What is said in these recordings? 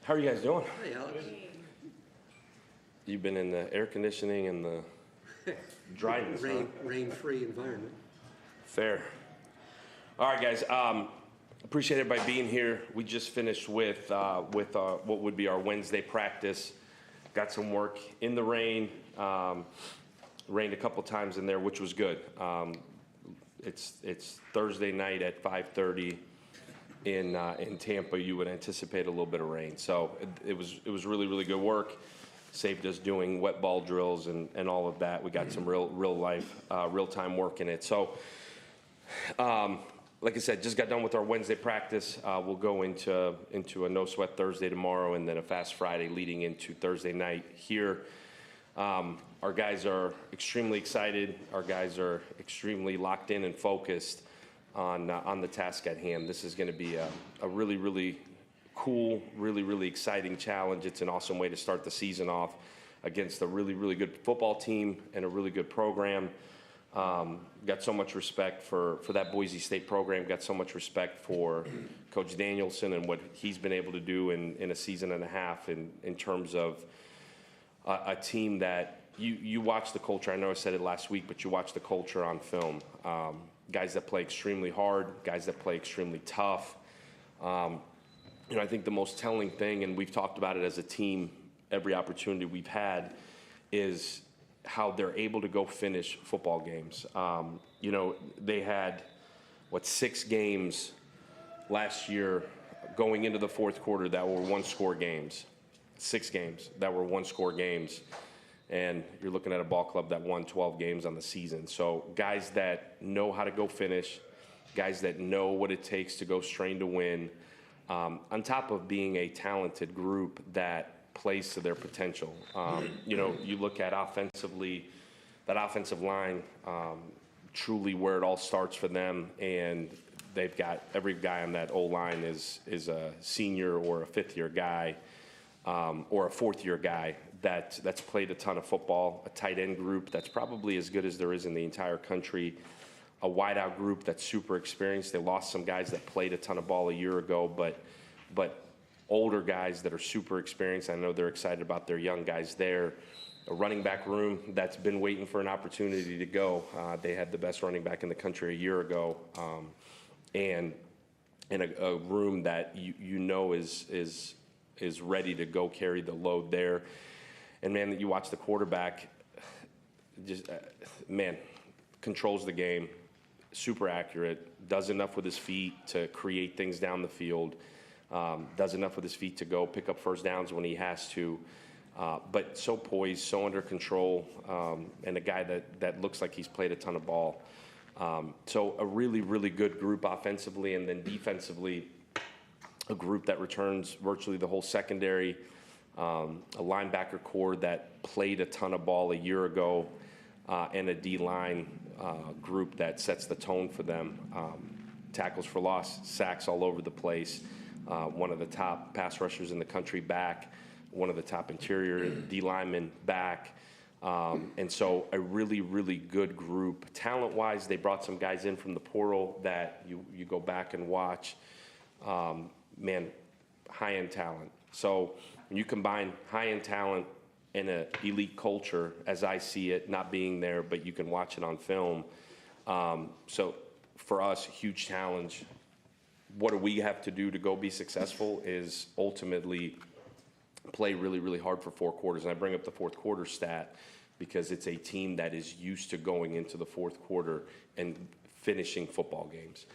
How are you guys doing? Hey, Alex. You've been in the air conditioning and the dryness, huh? Rain-free environment. Fair. All right, guys. Appreciate everybody being here. We just finished with what would be our Wednesday practice. Got some work in the rain. Rained a couple times in there, which was good. It's Thursday night at 5:30 in Tampa. You would anticipate a little bit of rain, so it was really good work. Saved us doing wet ball drills and all of that. We got some real time work in it. So, like I said, just got done with our Wednesday practice. We'll go into a no sweat Thursday tomorrow, and then a fast Friday leading into Thursday night here. Our guys are extremely excited. Our guys are extremely locked in and focused on the task at hand. This is going to be a really cool, really exciting challenge. It's an awesome way to start the season off against a really good football team and a really good program. Got so much respect for that Boise State program. Got so much respect for Coach Danielson and what he's been able to do in a season and a half in terms of a team that you watch the culture. I know I said it last week, but you watch the culture on film. Guys that play extremely hard, guys that play extremely tough. I think the most telling thing, and we've talked about it as a team every opportunity we've had, is how they're able to go finish football games. They had, 6 games last year going into the fourth quarter that were one-score games. 6 games that were one-score games. And you're looking at a ball club that won 12 games on the season. So guys that know how to go finish, guys that know what it takes to go strain to win, on top of being a talented group that plays to their potential. You look at offensively, that offensive line, truly where it all starts for them, and they've got every guy on that O-line is a senior or a fifth-year guy, or a fourth-year guy that's played a ton of football, a tight end group that's probably as good as there is in the entire country, a wideout group that's super experienced. They lost some guys that played a ton of ball a year ago, but older guys that are super experienced. I know they're excited about their young guys there. A running back room that's been waiting for an opportunity to go. They had the best running back in the country a year ago, and a room that is ready to go carry the load there. And man, you watch the quarterback, controls the game, super accurate, does enough with his feet to create things down the field, does enough with his feet to go pick up first downs when he has to, but so poised, so under control, and a guy that looks like he's played a ton of ball. So a really good group offensively, and then defensively, a group that returns virtually the whole secondary, a linebacker core that played a ton of ball a year ago, and a D-line group that sets the tone for them. Tackles for loss, sacks all over the place, one of the top pass rushers in the country back, one of the top interior D-linemen back, and so a really good group. Talent-wise, they brought some guys in from the portal that you go back and watch. High-end talent. So when you combine high-end talent and an elite culture, as I see it, not being there, but you can watch it on film. So for us, huge challenge. What do we have to do to go be successful is ultimately play really hard for 4 quarters. And I bring up the fourth quarter stat because it's a team that is used to going into the fourth quarter and finishing football games.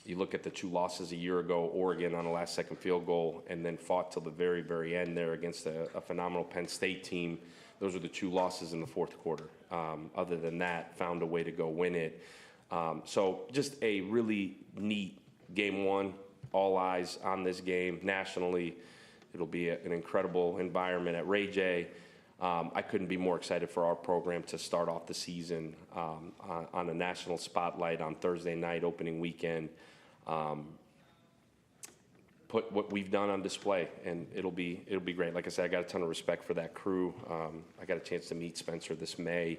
You look at the 2 losses a year ago, Oregon on a last-second field goal, and then fought till the very end there against a phenomenal Penn State team. Those are the 2 losses in the fourth quarter. Other than that, found a way to go win it. So just a really neat game 1, all eyes on this game nationally. It'll be an incredible environment at Ray J. I couldn't be more excited for our program to start off the season on a national spotlight on Thursday night, opening weekend. Put what we've done on display, and it'll be great. Like I said, I got a ton of respect for that crew. I got a chance to meet Spencer this May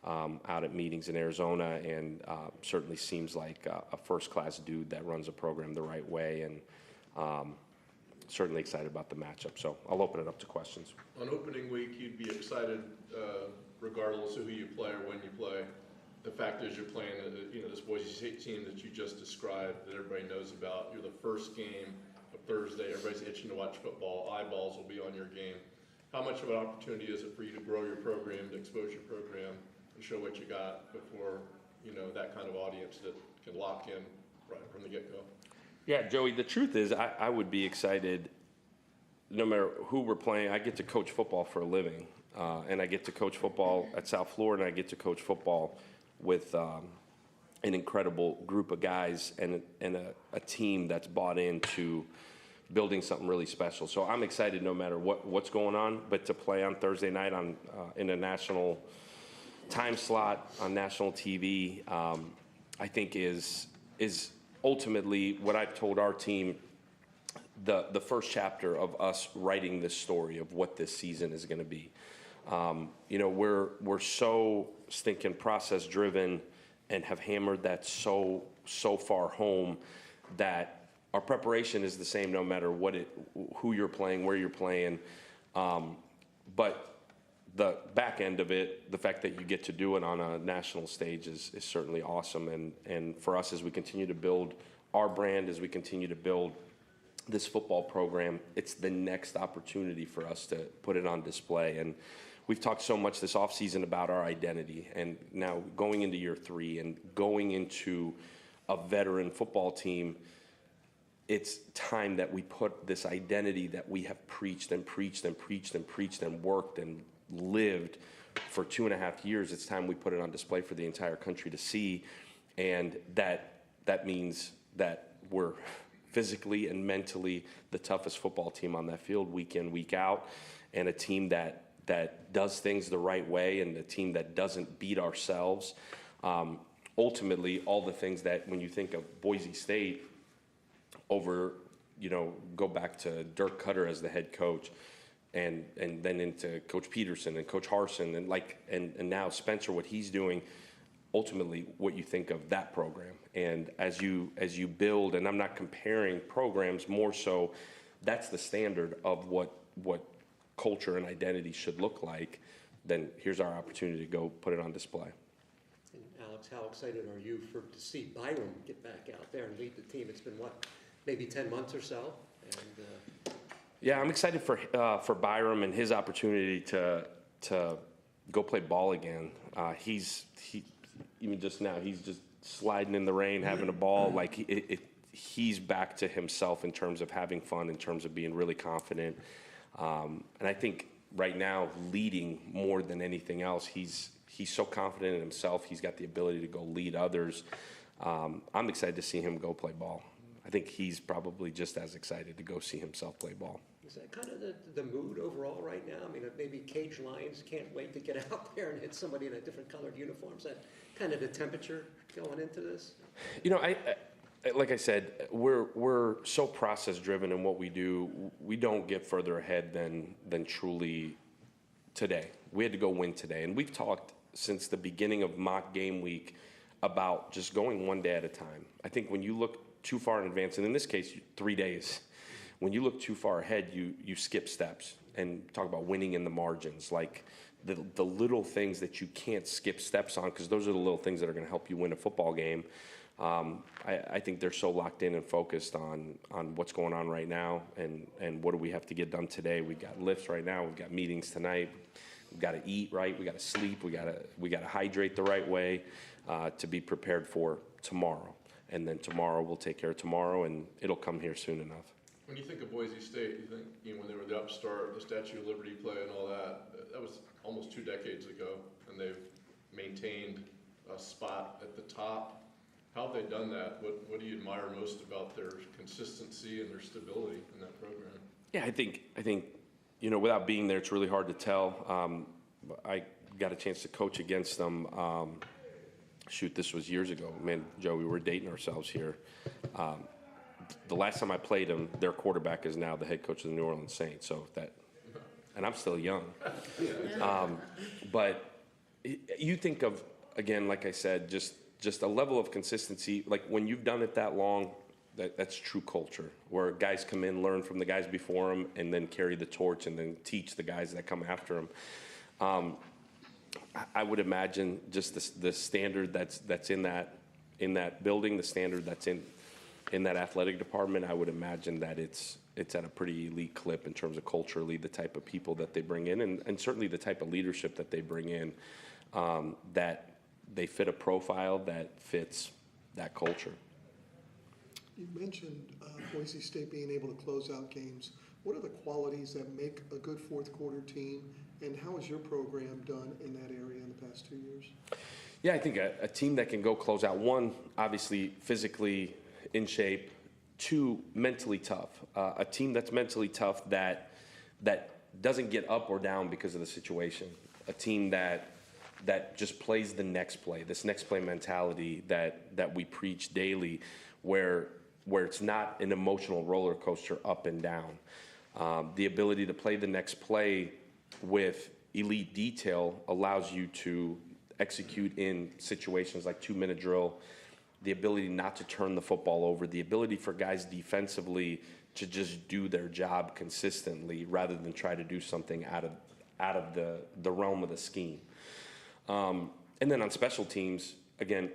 out at meetings in Arizona, and certainly seems like a first-class dude that runs a program the right way. And certainly excited about the matchup. So I'll open it up to questions. On opening week, you'd be excited regardless of who you play or when you play. The fact is you're playing, this Boise State team that you just described that everybody knows about. You're the first game of Thursday. Everybody's itching to watch football. Eyeballs will be on your game. How much of an opportunity is it for you to grow your program, to expose your program, and show what you got before, that kind of audience that can lock in right from the get-go? Yeah, Joey, the truth is I would be excited no matter who we're playing. I get to coach football for a living, and I get to coach football at South Florida, and I get to coach football with an incredible group of guys and a team that's bought into building something really special. So I'm excited no matter what's going on, but to play on Thursday night in a national time slot on national TV, I think is ultimately what I've told our team, the first chapter of us writing this story of what this season is going to be. We're so stinking process driven and have hammered that so far home that our preparation is the same no matter who you're playing, where you're playing. But the back end of it, the fact that you get to do it on a national stage is certainly awesome. And for us, as we continue to build our brand, as we continue to build this football program, it's the next opportunity for us to put it on display. And we've talked so much this offseason about our identity, and now going into year 3 and going into a veteran football team, it's time that we put this identity that we have preached and preached and preached and preached and worked and lived for 2.5 years. It's time we put it on display for the entire country to see, and that means that we're physically and mentally the toughest football team on that field week in, week out, and a team that does things the right way, and a team that doesn't beat ourselves. Ultimately, all the things that when you think of Boise State go back to Dirk Cutter as the head coach, and then into Coach Peterson and Coach Harsin and now Spencer, what he's doing, ultimately what you think of that program. And as you build, and I'm not comparing programs, more so that's the standard of what culture and identity should look like, then here's our opportunity to go put it on display. And Alex, how excited are you to see Byrum get back out there and lead the team? It's been maybe 10 months or so? And yeah, I'm excited for Byrum and his opportunity to go play ball again. Even just now, he's just sliding in the rain, having a ball. He's back to himself in terms of having fun, in terms of being really confident. And I think right now, leading more than anything else, he's so confident in himself. He's got the ability to go lead others. I'm excited to see him go play ball. I think he's probably just as excited to go see himself play ball. Is that kind of the mood overall right now? I mean, maybe Cage Lions can't wait to get out there and hit somebody in a different colored uniform. Is that kind of the temperature going into this? Like I said, we're so process driven in what we do. We don't get further ahead than truly today. We had to go win today, and we've talked since the beginning of mock game week about just going one day at a time. I think when you look too far in advance, and in this case 3 days, when you look too far ahead, you skip steps and talk about winning in the margins, like the little things that you can't skip steps on, because those are the little things that are going to help you win a football game. I think they're so locked in and focused on what's going on right now and what do we have to get done today. We've got lifts right now. We've got meetings tonight. We've got to eat right. We got to sleep. We got to hydrate the right way to be prepared for tomorrow. And then tomorrow we'll take care of tomorrow, and it'll come here soon enough. When you think of Boise State, you think when they were the upstart, the Statue of Liberty play and all that, that was almost 2 decades ago, and they've maintained a spot at the top. How have they done that? What do you admire most about their consistency and their stability in that program? Yeah, I think without being there, it's really hard to tell. I got a chance to coach against them. This was years ago. Man, Joe, we were dating ourselves here. The last time I played them, their quarterback is now the head coach of the New Orleans Saints. And I'm still young. But you think of, again, like I said, just a level of consistency. Like when you've done it that long, That's true culture, where guys come in, learn from the guys before them, and then carry the torch and then teach the guys that come after them. I would imagine just the standard that's in that building, the standard that's in that athletic department. I would imagine that it's at a pretty elite clip in terms of culturally the type of people that they bring in, and certainly the type of leadership that they bring in, that they fit a profile that fits that culture. You mentioned Boise State being able to close out games. What are the qualities that make a good fourth quarter team, and how has your program done in that area in the past 2 years? Yeah, I think a team that can go close out, one, obviously physically in shape, two, mentally tough. A team that's mentally tough that doesn't get up or down because of the situation. A team that just plays the next play, this next play mentality that we preach daily, where it's not an emotional roller coaster up and down. The ability to play the next play with elite detail allows you to execute in situations like 2-minute drill, the ability not to turn the football over, the ability for guys defensively to just do their job consistently rather than try to do something out of the realm of the scheme. And then on special teams, again,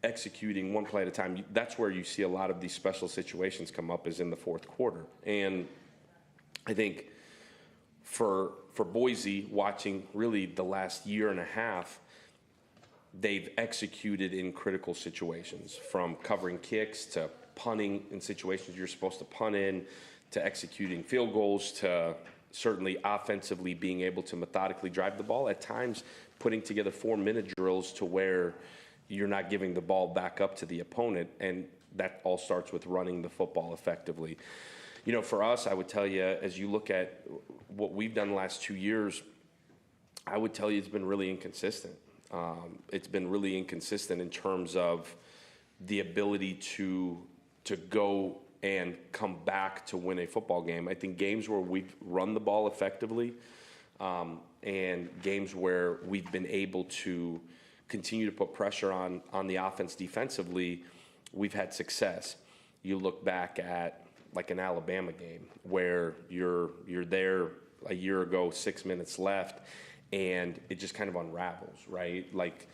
executing one play at a time. That's where you see a lot of these special situations come up, is in the fourth quarter. And I think for Boise, watching really the last year and a half, they've executed in critical situations, from covering kicks to punting in situations you're supposed to punt in, to executing field goals, to certainly offensively being able to methodically drive the ball. At times, putting together 4-minute drills to where you're not giving the ball back up to the opponent, and that all starts with running the football effectively. You know, for us, I would tell you, as you look at what we've done the last 2 years, I would tell you it's been really inconsistent. It's been really inconsistent in terms of the ability to go and come back to win a football game. I think games where we've run the ball effectively, and games where we've been able to continue to put pressure on the offense defensively, we've had success. You look back at like an Alabama game where you're there a year ago, 6 minutes left, and it just kind of unravels, right? Like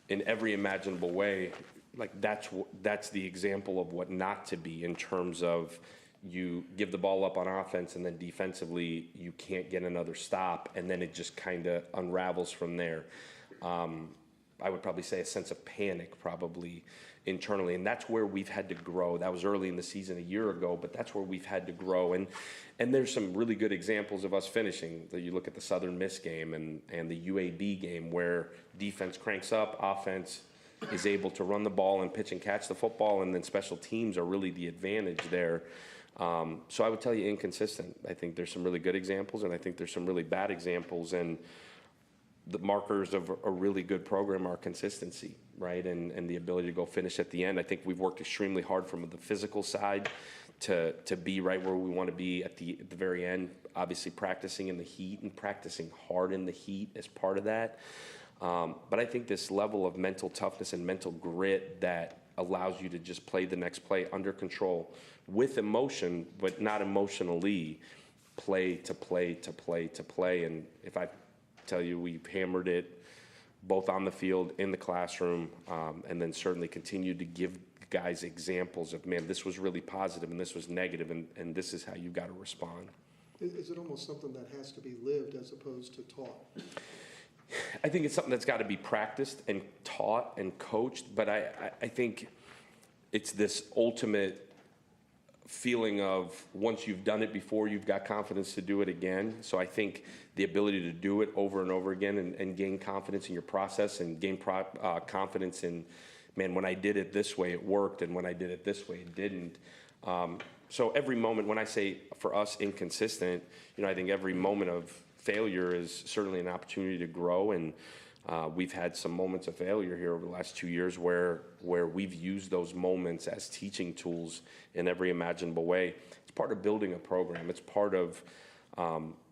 in every imaginable way, like that's the example of what not to be, in terms of you give the ball up on offense and then defensively you can't get another stop, and then it just kind of unravels from there. I would probably say a sense of panic probably internally, and that's where we've had to grow. That was early in the season a year ago, but that's where we've had to grow. And there's some really good examples of us finishing. You look at the Southern Miss game and the UAB game, where defense cranks up, offense is able to run the ball and pitch and catch the football, and then special teams are really the advantage there. So I would tell you inconsistent. I think there's some really good examples, and I think there's some really bad examples, and the markers of a really good program are consistency, right? And the ability to go finish at the end. I think we've worked extremely hard from the physical side to be right where we want to be at the very end. Obviously practicing in the heat and practicing hard in the heat as part of that. But I think this level of mental toughness and mental grit that allows you to just play the next play under control with emotion, but not emotionally, play to play to play to play. And if I tell you, we've hammered it both on the field, in the classroom, and then certainly continued to give guys examples of, man, this was really positive and this was negative, and this is how you got to respond. Is it almost something that has to be lived as opposed to taught? I think it's something that's got to be practiced and taught and coached, but I think it's this ultimate feeling of, once you've done it before, you've got confidence to do it again. So I think the ability to do it over and over again and gain confidence in your process, and gain confidence in, man, when I did it this way, it worked, and when I did it this way, it didn't. So every moment, when I say for us inconsistent, I think every moment of failure is certainly an opportunity to grow, and we've had some moments of failure here over the last 2 years where we've used those moments as teaching tools in every imaginable way. It's part of building a program. It's part of,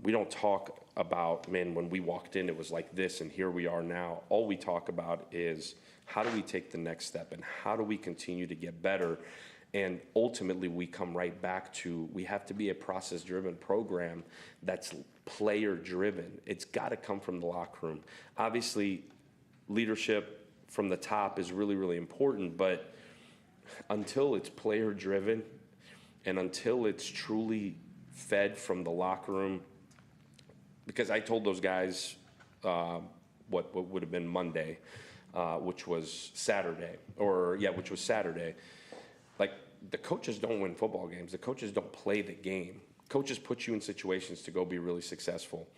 we don't talk about, man, when we walked in, it was like this, and here we are now. All we talk about is, how do we take the next step, and how do we continue to get better? And ultimately, we come right back to, we have to be a process-driven program that's player-driven. It's got to come from the locker room. Obviously, leadership from the top is really, really important, but until it's player-driven and until it's truly fed from the locker room, because I told those guys what would have been Monday, which was Saturday, which was Saturday. Like, the coaches don't win football games. The coaches don't play the game. Coaches put you in situations to go be really successful.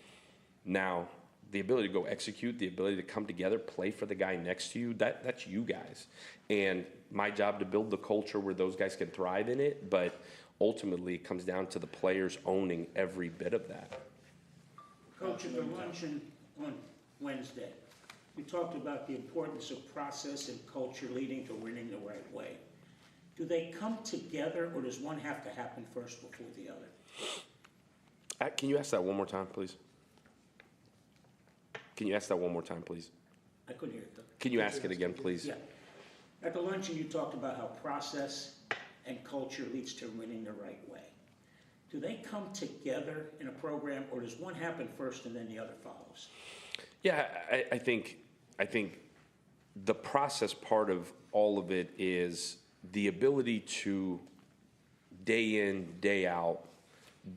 Now, the ability to go execute, the ability to come together, play for the guy next to you, that's you guys. And my job to build the culture where those guys can thrive in it, but ultimately it comes down to the players owning every bit of that. Coach, at the luncheon on Wednesday, we talked about the importance of process and culture leading to winning the right way. Do they come together, or does one have to happen first before the other? Can you ask that one more time, please? Can you ask that one more time, please? I couldn't hear it, though. Can you ask it again, please? Yeah. At the luncheon, you talked about how process and culture leads to winning the right way. Do they come together in a program, or does one happen first and then the other follows? Yeah, I think the process part of all of it is the ability to day in, day out,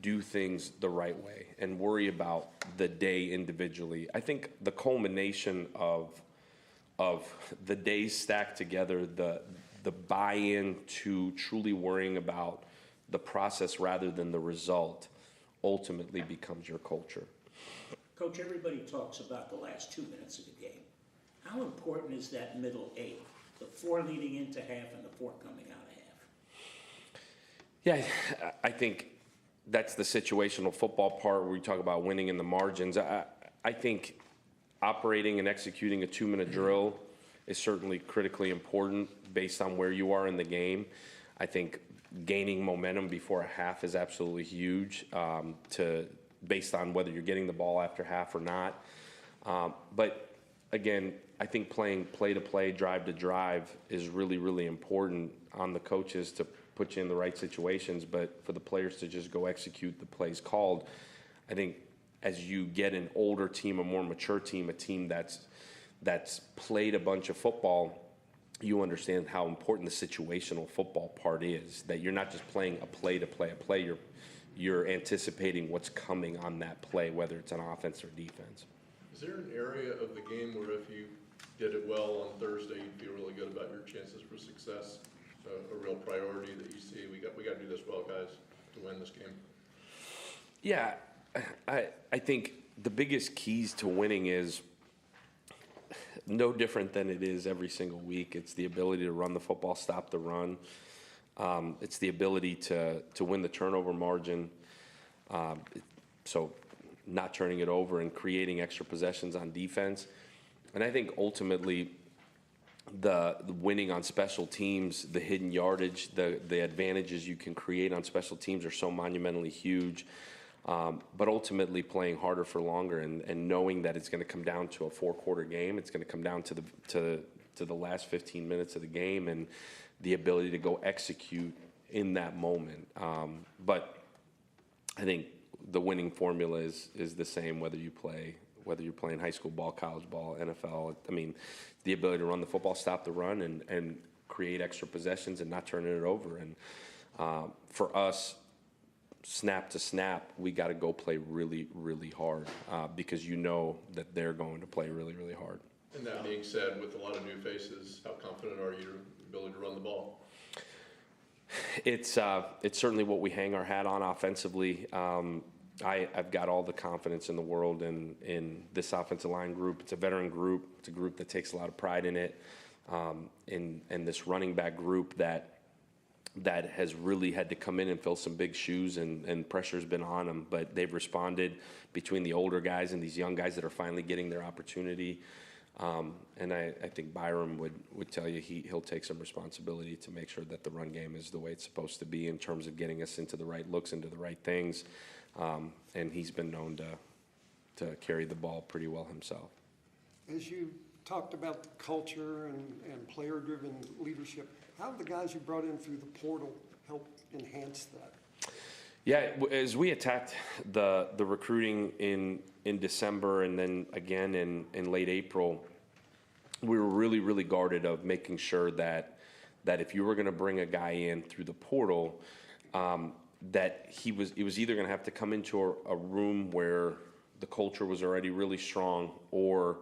do things the right way and worry about the day individually. I think the culmination of the days stacked together, the buy-in to truly worrying about the process rather than the result ultimately becomes your culture. Coach, everybody talks about the last 2 minutes of the game. How important is that middle eight, the 4 leading into half and the 4 coming out of half? Yeah, I think that's the situational football part where we talk about winning in the margins. I think operating and executing a 2-minute drill is certainly critically important based on where you are in the game. I think gaining momentum before a half is absolutely huge based on whether you're getting the ball after half or not. But again, I think playing play-to-play, drive-to-drive is really, really important on the coaches to put you in the right situations, but for the players to just go execute the plays called. I think as you get an older team, a more mature team, a team that's played a bunch of football, you understand how important the situational football part is, that you're not just playing a play to play a play, you're anticipating what's coming on that play, whether it's on offense or defense. Is there an area of the game where if you did it well on Thursday, you'd feel really good about your chances for success? A real priority that you see, we got to do this well, guys, to win this game? Yeah, I think the biggest keys to winning is no different than it is every single week. It's the ability to run the football, stop the run. It's the ability to win the turnover margin. So not turning it over and creating extra possessions on defense. And I think ultimately the winning on special teams, the hidden yardage, the advantages you can create on special teams are so monumentally huge. But ultimately playing harder for longer and knowing that it's going to come down to a 4-quarter game. It's going to come down to the last 15 minutes of the game and the ability to go execute in that moment. But I think the winning formula is the same whether you're playing high school ball, college ball, NFL. I mean, the ability to run the football, stop the run, and create extra possessions and not turning it over. And for us, snap to snap, we got to go play really, really hard because you know that they're going to play really, really hard. And that being said, with a lot of new faces, how confident are you in your ability to run the ball? It's certainly what we hang our hat on offensively. I've got all the confidence in the world in this offensive line group. It's a veteran group. It's a group that takes a lot of pride in it. In this running back group that has really had to come in and fill some big shoes, and pressure's been on them. But they've responded between the older guys and these young guys that are finally getting their opportunity. And I think Byrum would tell you he'll take some responsibility to make sure that the run game is the way it's supposed to be in terms of getting us into the right looks, into the right things. And he's been known to carry the ball pretty well himself. As you talked about the culture and player-driven leadership, How have the guys you brought in through the portal helped enhance that? Yeah, as we attacked the recruiting in December and then again in late April, we were really guarded of making sure that if you were going to bring a guy in through the portal, that he was either going to have to come into a room where the culture was already really strong, or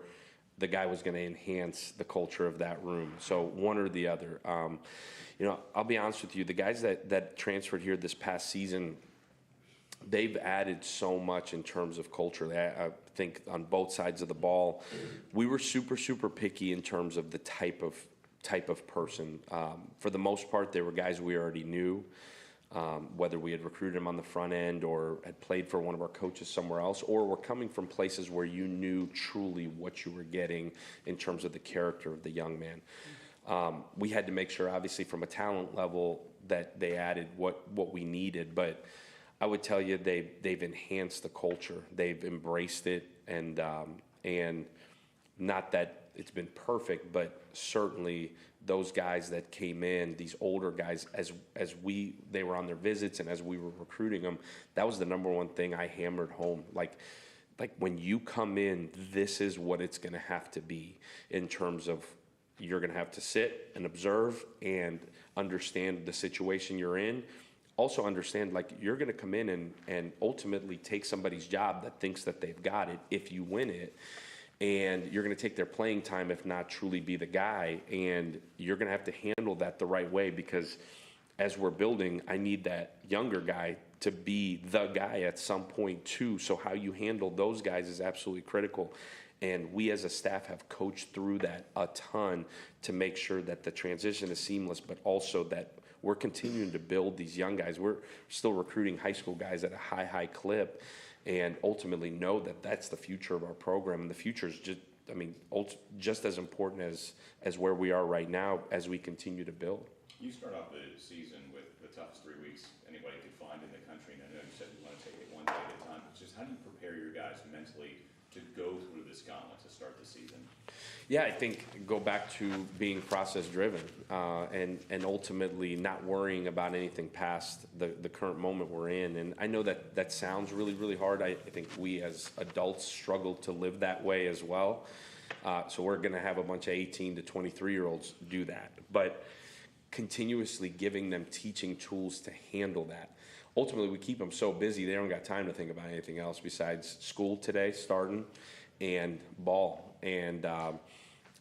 the guy was going to enhance the culture of that room. So one or the other. I'll be honest with you, the guys that transferred here this past season, they've added so much in terms of culture. I think on both sides of the ball, we were super picky in terms of the type of person. For the most part, they were guys we already knew, whether we had recruited them on the front end or had played for one of our coaches somewhere else, or were coming from places where you knew truly what you were getting in terms of the character of the young man. We had to make sure, obviously, from a talent level, that they added what we needed, but I would tell you they've enhanced the culture. They've embraced it, and not that it's been perfect, but certainly those guys that came in, these older guys, as they were on their visits and as we were recruiting them, that was the number one thing I hammered home. Like when you come in, this is what it's going to have to be in terms of you're going to have to sit and observe and understand the situation you're in. Also understand, like, you're going to come in and ultimately take somebody's job that thinks that they've got it if you win it. And you're going to take their playing time, if not truly be the guy. And you're going to have to handle that the right way, because as we're building, I need that younger guy to be the guy at some point too. So how you handle those guys is absolutely critical. And we as a staff have coached through that a ton to make sure that the transition is seamless, but also that we're continuing to build these young guys. We're still recruiting high school guys at a high clip, and ultimately know that that's the future of our program. And the future is just as important as where we are right now as we continue to build. You start off the season with the toughest 3 weeks anybody could find in the country, and I know you said you want to take it one day at a time, but just how do you prepare your guys mentally to go through this gauntlet to start the season? Yeah, I think go back to being process driven, and ultimately not worrying about anything past the current moment we're in. And I know that sounds really hard. I think we as adults struggle to live that way as well. So we're going to have a bunch of 18 to 23-year-olds do that. But continuously giving them teaching tools to handle that. Ultimately, we keep them so busy, they don't got time to think about anything else besides school today, starting, and ball.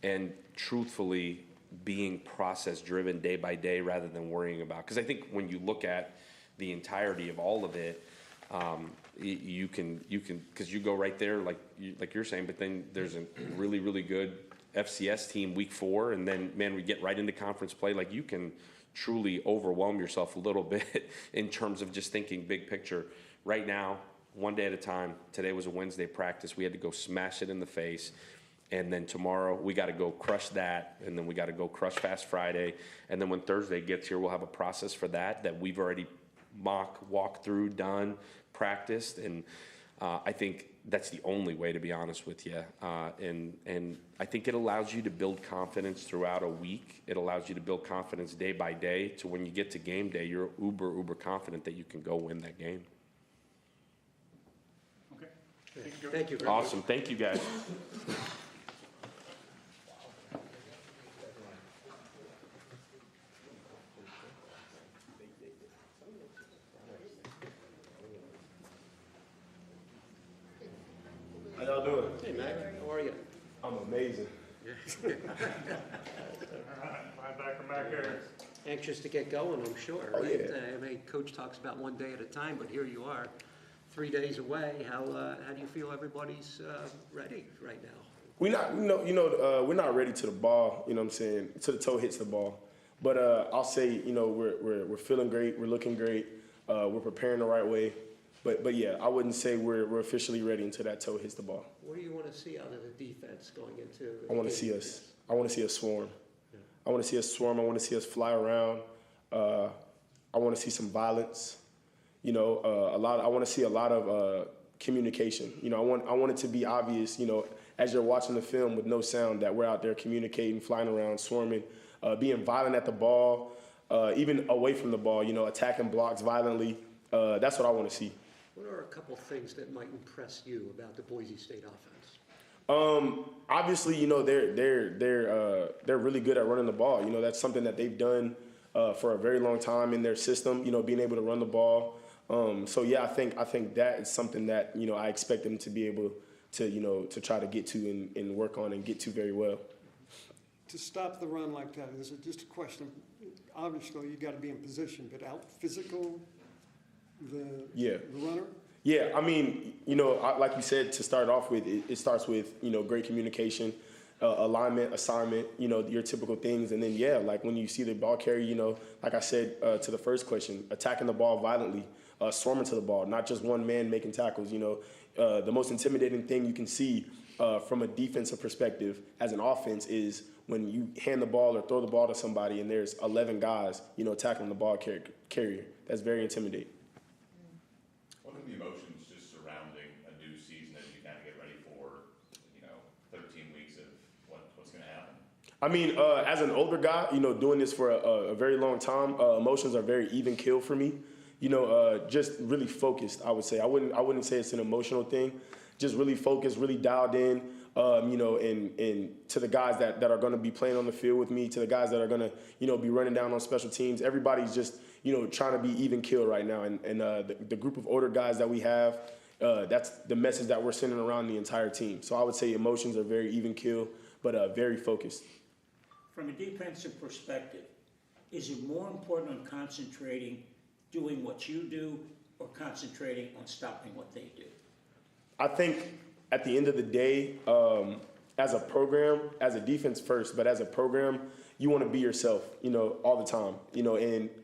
And truthfully being process driven day by day rather than worrying about, because I think when you look at the entirety of all of it, you can because you go right there like you're saying, but then there's a really good FCS team week 4, and then we get right into conference play. Like, you can truly overwhelm yourself a little bit in terms of just thinking big picture. Right now, one day at a time. Today was a Wednesday practice. We had to go smash it in the face. And then tomorrow we got to go crush that. And then we got to go crush Fast Friday. And then when Thursday gets here, we'll have a process for that we've already walked through, done, practiced. And I think that's the only way, to be honest with you. And I think it allows you to build confidence throughout a week. It allows you to build confidence day by day, to when you get to game day, you're uber confident that you can go win that game. Okay. Thank you very much. Awesome. Thank you, guys. How y'all doing? Hey, Mac, how are you? I'm amazing. Linebacker Mac Harris. Anxious to get going, I'm sure, Oh, right? yeah. Coach talks about one day at a time, but here you are, 3 days away. How do you feel everybody's ready right now? We're not ready to the ball. You know what I'm saying? To the toe hits the ball. But I'll say, we're feeling great. We're looking great. We're preparing the right way. But yeah, I wouldn't say we're officially ready until that toe hits the ball. What do you want to see out of the defense going into? I want to see us swarm. I want to see us swarm. I want to see us fly around. I want to see some violence. I want to see a lot of communication. I want it to be obvious, as you're watching the film with no sound, that we're out there communicating, flying around, swarming. being violent at the ball, even away from the ball, attacking blocks violently. That's what I want to see. What are a couple things that might impress you about the Boise State offense? Obviously, they're really good at running the ball. That's something that they've done for a very long time in their system. Being able to run the ball. So yeah, I think that is something that I expect them to be able to try to get to and work on and get to very well. To stop the run like that, is it just a question, obviously you got to be in position, but out physical the runner? Yeah, I mean, like you said, to start off with, it starts with, great communication, alignment, assignment, your typical things. And then, yeah, like when you see the ball carrier, like I said to the first question, attacking the ball violently, swarming to the ball, not just one man making tackles. The most intimidating thing you can see from a defensive perspective as an offense is when you hand the ball or throw the ball to somebody and there's 11 guys, tackling the ball carrier. That's very intimidating. What are the emotions just surrounding a new season as you kind of get ready for, 13 weeks of what's going to happen? I mean, as an older guy, doing this for a very long time, emotions are very even keel for me. Just really focused, I would say. I wouldn't say it's an emotional thing. Just really focused, really dialed in, and to the guys that are going to be playing on the field with me, to the guys that are going to, be running down on special teams. Everybody's just, trying to be even keel right now. And the group of older guys that we have, that's the message that we're sending around the entire team. So I would say emotions are very even keel, but very focused. From a defensive perspective, is it more important on concentrating, doing what you do, or concentrating on stopping what they do? I think at the end of the day, as a program, as a defense first, but as a program, you want to be yourself, all the time,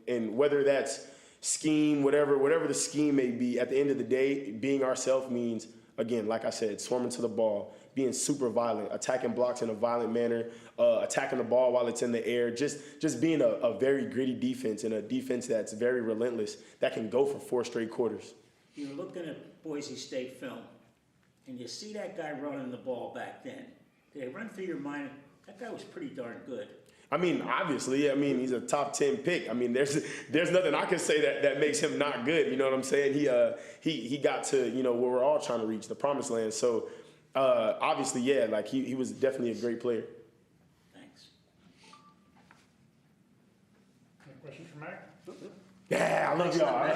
and whether that's scheme, whatever the scheme may be, at the end of the day, being ourselves means, again, like I said, swarming to the ball, being super violent, attacking blocks in a violent manner, attacking the ball while it's in the air, just being a very gritty defense and a defense that's very relentless, that can go for 4 straight quarters. You're looking at Boise State film, and you see that guy running the ball back then. Did it run through your mind, that guy was pretty darn good? I mean, obviously, he's a top 10 pick. I mean, there's nothing I can say that makes him not good. You know what I'm saying? He got to, where we're all trying to reach, the promised land. So, obviously, yeah, like he was definitely a great player. Thanks. Any questions for Mac? Yeah, I love y'all.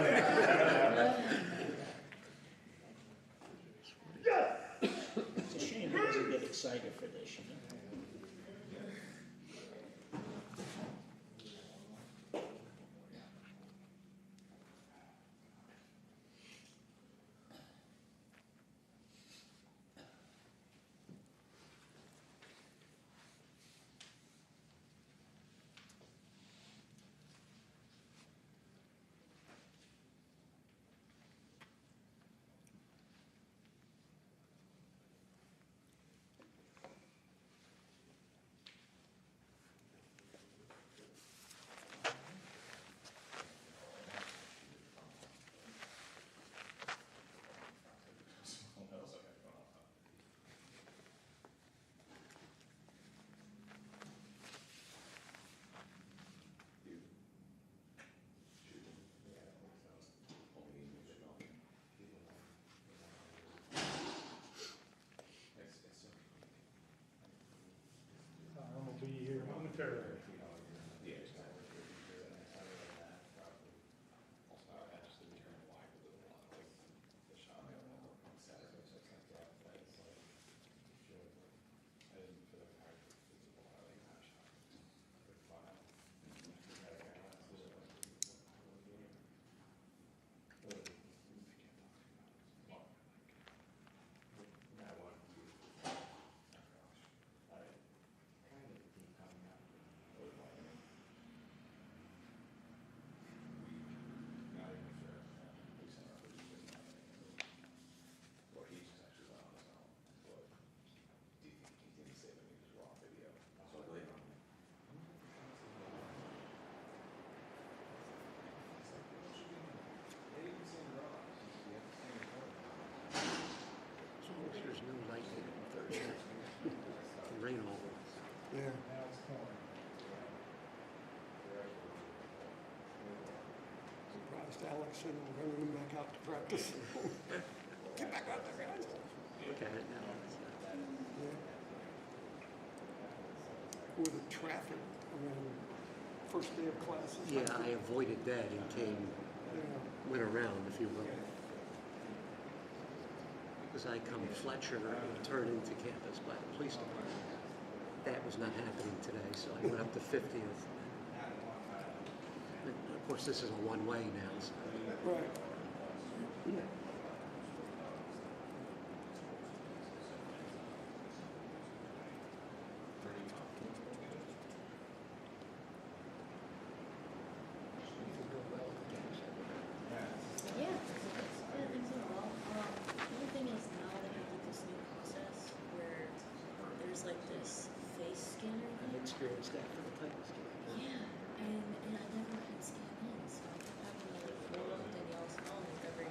It's a shame he doesn't get excited for this, lost Alex and running him back out to practice. Get back out there, guys. Look at it now. With the traffic around first day of classes. Yeah, I avoided that and went around, if you will. Because I come Fletcher and turn into campus by the police department. That was not happening today, so I went up to 50th. And of course, this is a one-way now, so. Right. Yeah, things are well. The only thing is now that we did this new process where there's like this face scanner I've thing. experienced that for the Titans game. Yeah, and I never could scan in, so I kept having to like roll up Danielle's phone with every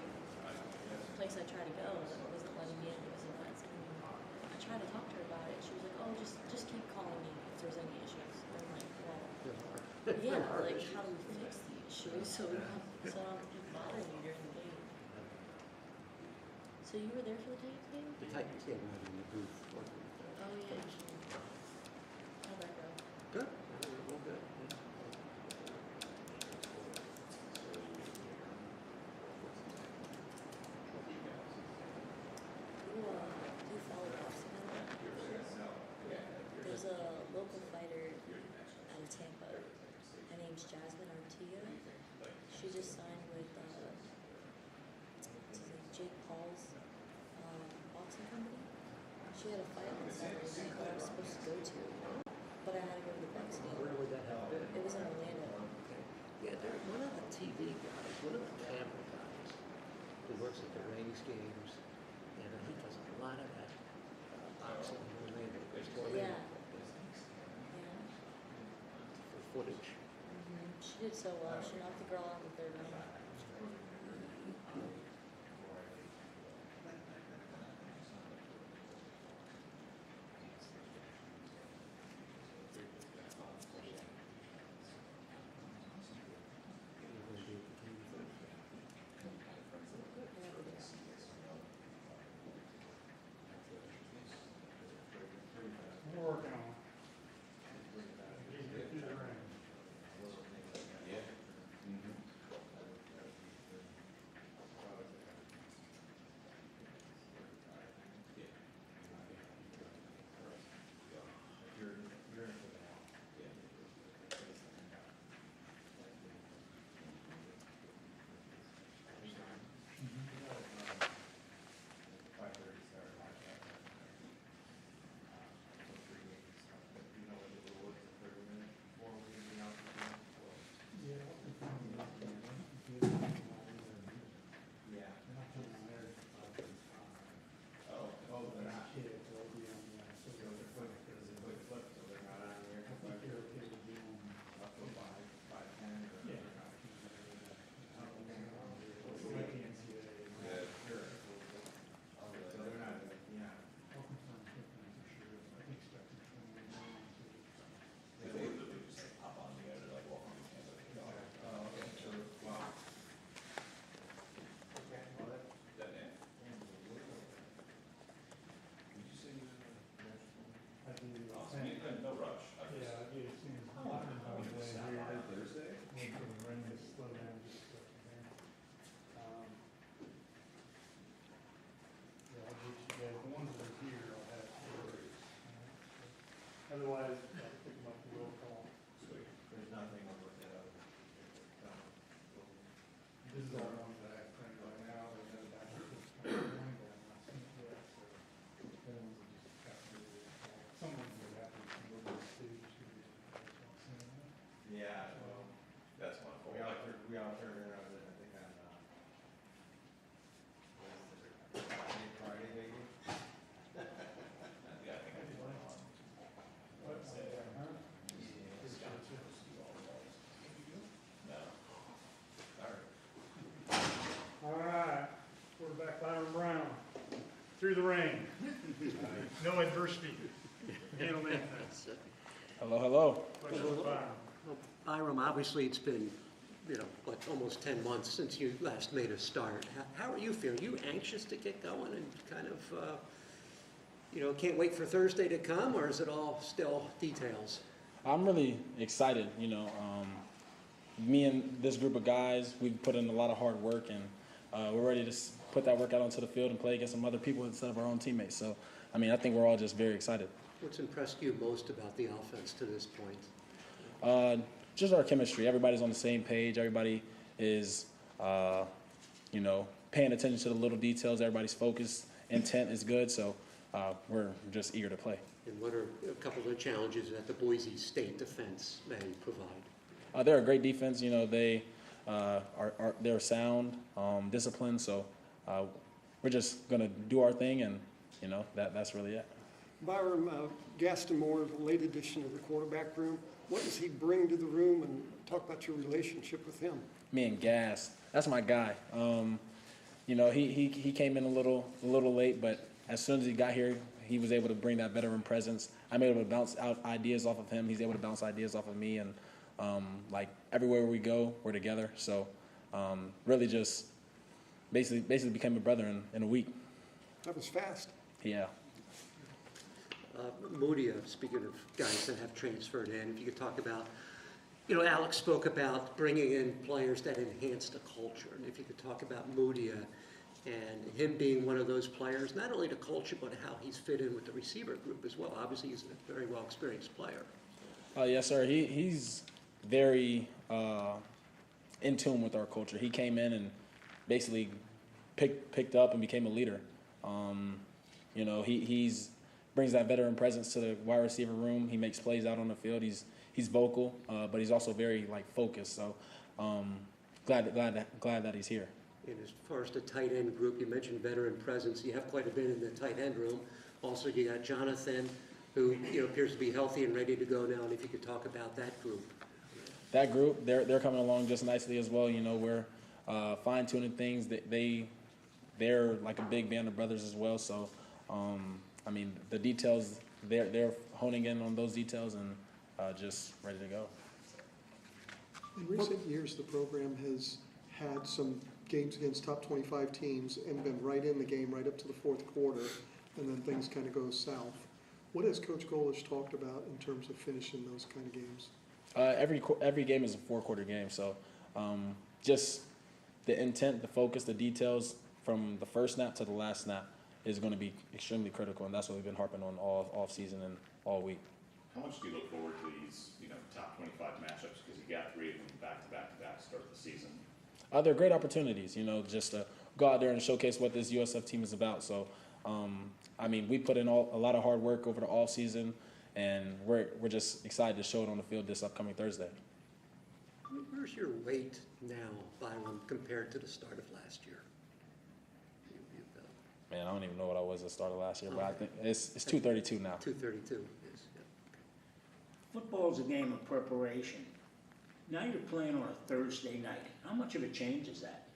place I tried to go, and it wasn't letting me in because of that. So I tried to talk to her about it. She was like, "Oh, just keep calling me if there's any issues." And I'm like, "Well, yeah, like how do we fix the issue so I don't keep bothering you during the game?" So you were there for the Titans game? The Titans game, I was in the booth working with them. Oh yeah. How'd that go? Good. Real good. Yeah. You follow boxing at all? There's a local fighter out of Tampa. Her name's Jasmine Artia. She just signed with Jake Paul's boxing company. She had a fight on Saturday night that I was supposed to go to, but I had to go to the Bucks game. Where would that have been? It was in Orlando. Yeah, there's one of the TV guys, one of the camera guys, who works at the Rays games, and he does a lot of that boxing in Orlando. Yeah. Yeah. For footage. She did so well. She knocked the girl out in the third round. We're working on it. Get through the ring. No rush. Yeah, I do, as soon as I was here. Thursday? Wait for the ring to slow down just a second there. Yeah, I'll get you guys, the ones that are here, I'll have stories. Otherwise, I'll pick them up the roll call. There's nothing I'm looking at. This is all ones that I have printed right now, there's no back and forth kind of going, but I'm not seeing it yet, so. The ones that just have to do the roll call. Some ones will have to go to the stage. Yeah, well, That's wonderful. we all turned around, I think on, Friday maybe? Yeah, I think I did one on Wednesday. No. All right. All right, quarterback Byrum Brown, through the rain. No adversity. Handle anything. Hello, hello. Question for Byrum. Well, Byrum, obviously, it's been what, almost 10 months since you last made a start. How are you feeling? Are you anxious to get going and kind of, can't wait for Thursday to come, or is it all still details? I'm really excited. Me and this group of guys, we've put in a lot of hard work, and we're ready to put that work out onto the field and play against some other people instead of our own teammates. So, I think we're all just very excited. What's impressed you most about the offense to this point? Just our chemistry. Everybody's on the same page. Everybody is, paying attention to the little details. Everybody's focus, intent is good. So we're just eager to play. And what are a couple of the challenges that the Boise State defense may provide? They're a great defense. They're sound, disciplined. So we're just going to do our thing, and that's really it. Byrum, Gaston Moore, the late addition to the quarterback room, what does he bring to the room, and talk about your relationship with him? Me and Gas, that's my guy. He came in a little late, but as soon as he got here, he was able to bring that veteran presence. I'm able to bounce out ideas off of him. He's able to bounce ideas off of me, and everywhere we go, we're together. So really just basically became a brother in a week. That was fast. Yeah. Moody, speaking of guys that have transferred in, if you could talk about, Alex spoke about bringing in players that enhance the culture. And if you could talk about Moody and him being one of those players, not only the culture, but how he's fit in with the receiver group as well. Obviously, he's a very well-experienced player. Yes, sir. He's very in tune with our culture. He came in and basically picked up and became a leader. He's brings that veteran presence to the wide receiver room. He makes plays out on the field. He's vocal, but he's also very focused. So glad that he's here. And as far as the tight end group, you mentioned veteran presence. You have quite a bit in the tight end room. Also, you got Jonathan, who appears to be healthy and ready to go now. And if you could talk about that group. That group, they're coming along just nicely as well. We're fine-tuning things. They're like a big band of brothers as well. So, the details, they're honing in on those details and just ready to go. In recent years, the program has had some games against top 25 teams and been right in the game right up to the fourth quarter, and then things kind of go south. What has Coach Golesh talked about in terms of finishing those kind of games? Every game is a four-quarter game, so just the intent, the focus, the details from the first snap to the last snap is going to be extremely critical, and that's what we've been harping on all off-season and all week. How much do you look forward to these, top 25 matchups? Because you got 3 of them back to start the season. They're great opportunities, just to go out there and showcase what this USF team is about. So, we put in a lot of hard work over the off-season, and we're just excited to show it on the field this upcoming Thursday. Where's your weight now, Byrum, compared to the start of last year? Man, I don't even know what I was at the start of last year, but I think it's 232 now. 232, yes. Football is a game of preparation. Now you're playing on a Thursday night. How much of a change is that?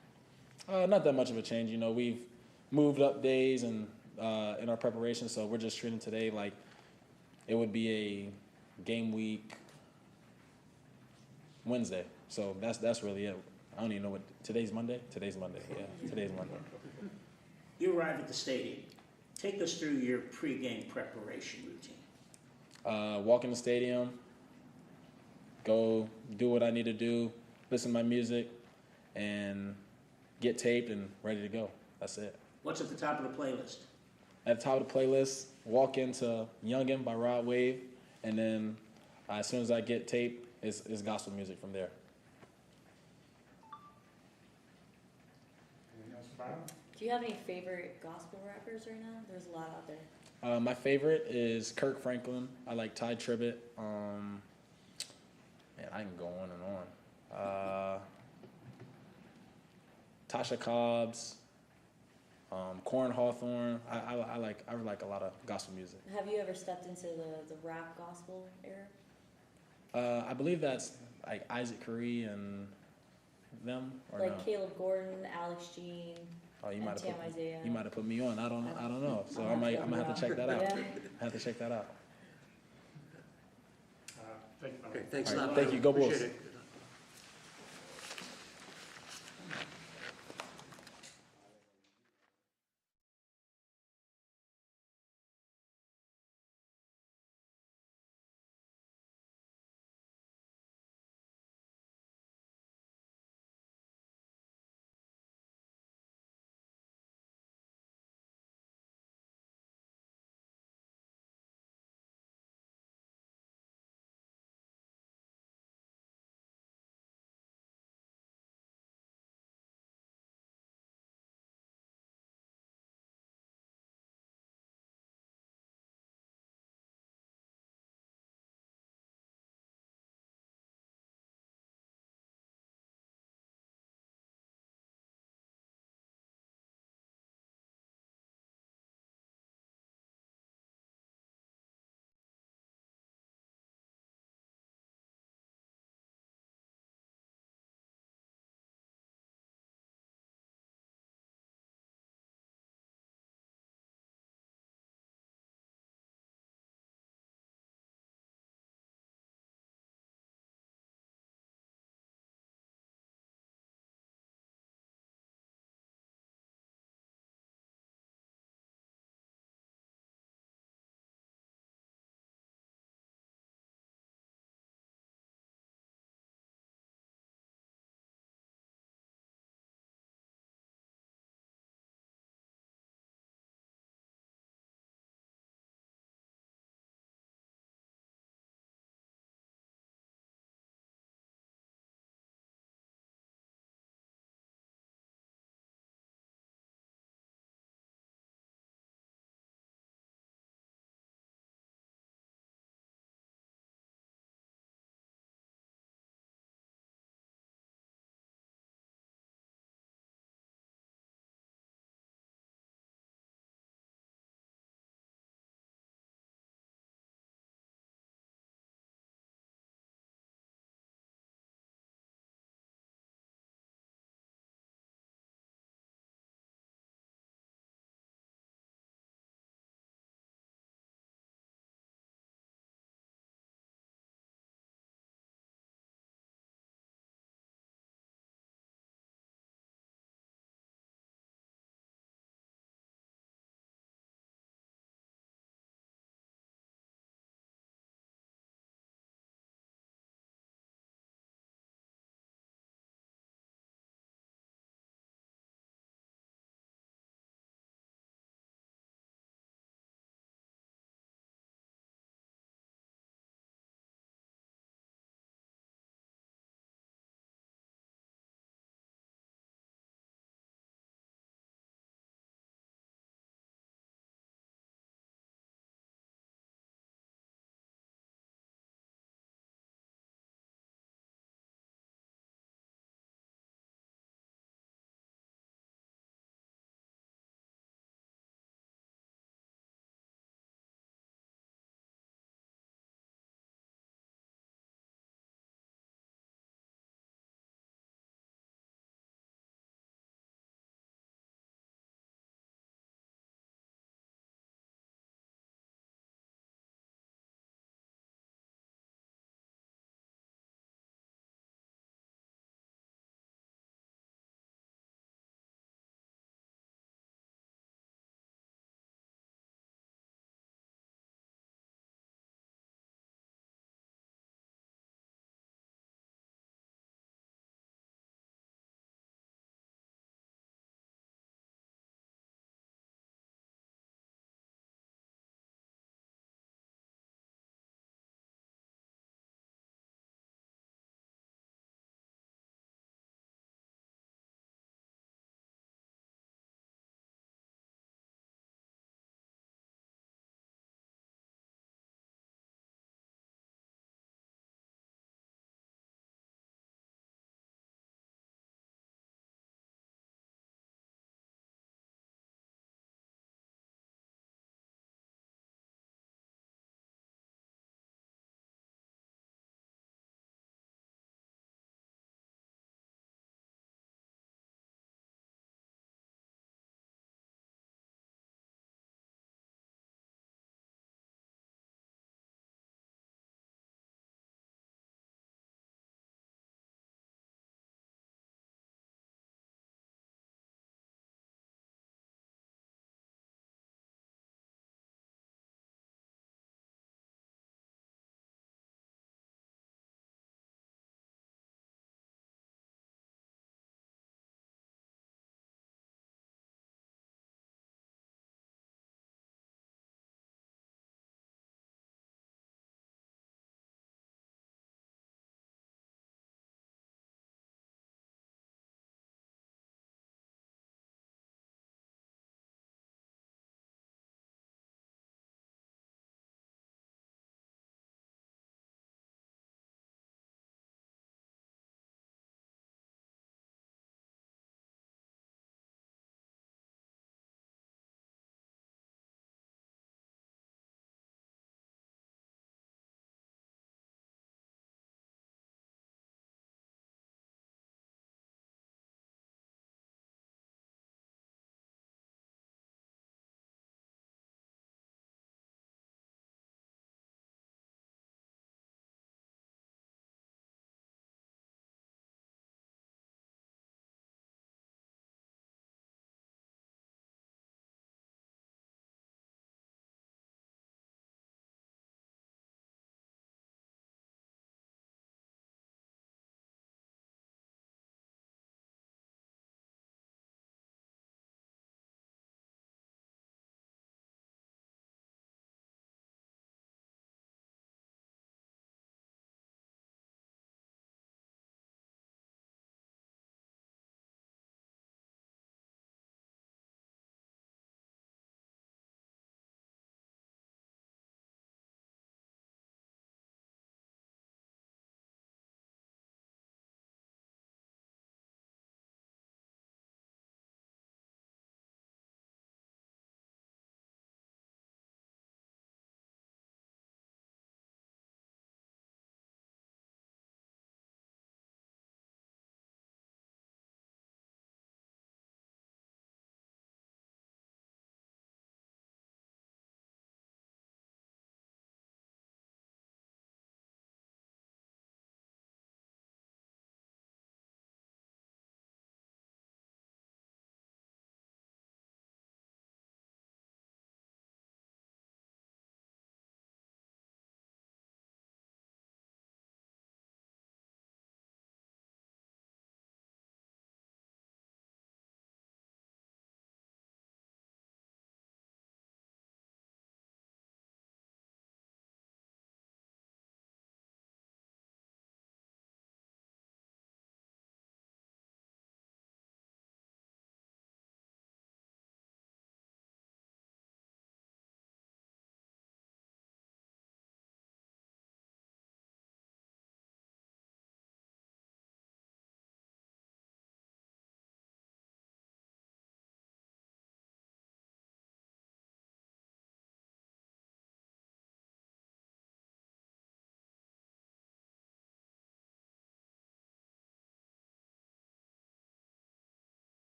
Not that much of a change. We've moved up days and in our preparation, so we're just treating today like it would be a game week Wednesday. So that's really it. I don't even know what today's Monday. Today's Monday. Yeah, today's Monday. You arrive at the stadium. Take us through your pregame preparation routine. Walk in the stadium, go do what I need to do, listen to my music, and get taped and ready to go. That's it. What's at the top of the playlist? At the top of the playlist, walk into Youngin' by Rod Wave, and then as soon as I get taped, it's gospel music from there. Anything else, Byron? Do you have any favorite gospel rappers right now? There's a lot out there. My favorite is Kirk Franklin. I like Ty Tribbett. Man, I can go on and on. Tasha Cobbs, Corn Hawthorne. I like a lot of gospel music. Have you ever stepped into the rap gospel era? I believe that's like Isaac Curry and them, or like no? Caleb Gordon, Alex Jean, Oh, you and might Tam Isaiah. have put me on. I don't know. So I'm gonna have to check that out. Yeah. I have to check that out. Thank you. Okay, thanks a All right, lot. thank you. Go Bulls. Appreciate it.